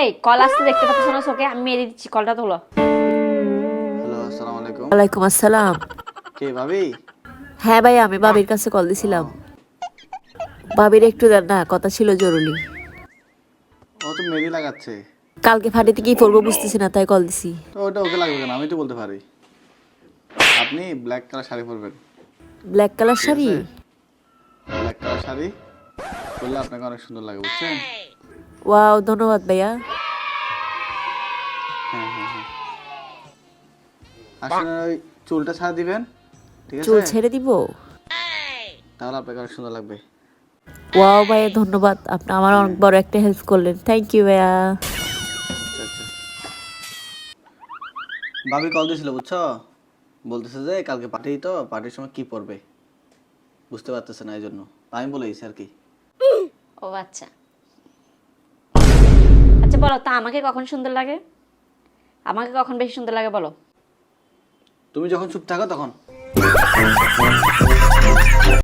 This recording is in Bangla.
এই কল আসতে দেখতে পাচ্ছ না চোখে? আমি মেরে দিচ্ছি, কলটা তোলো। হ্যালো, আসসালামু আলাইকুম। ওয়ালাইকুম আসসালাম। কে ভাবি? হ্যাঁ ভাই, আমি ভাবির কাছে কল দিছিলাম। ভাবির একটু দেন না, কথা ছিল জরুরি। ও তো মেহেদি লাগাচ্ছে। কালকে ফাটিতে কি পরবো বুঝতেছি না, তাই কল দিছি। তো ওটা ওকে লাগবে কেন? আমি তো বলতে পারি। আপনি ব্ল্যাক কালার শাড়ি পরবেন, ব্ল্যাক কালার ঠিক শাড়ি? আছে? ব্ল্যাক কালার শাড়ি পরলে আপনাকে অনেক সুন্দর লাগে, বুঝছেন? ওয়াও, ধন্যবাদ ভাইয়া। হ্যাঁ হ্যাঁ হ্যাঁ। আসলে ওই চুলটা ছাড়া দিবেন, ঠিক আছে? চুল ছেড়ে দিব? তাহলে আপনাকে অনেক সুন্দর লাগবে। ওয়াও ভাইয়া, ধন্যবাদ। আপনি আমার অনেক বড় একটা হেল্প করলেন, থ্যাংক ইউ ভাইয়া। আচ্ছা আচ্ছা। ভাবি কল দিয়েছিল, বুঝছো? বলতেছে যে কালকে পার্টি, তো পার্টির সময় কি পরবে বুঝতে পারতেছে না, এই জন্য আমি বলে দিয়েছি আর কি। ও আচ্ছা আচ্ছা, বলো তা আমাকে কখন সুন্দর লাগে? আমাকে কখন বেশি সুন্দর লাগে বলো? তুমি যখন চুপ থাকো তখন।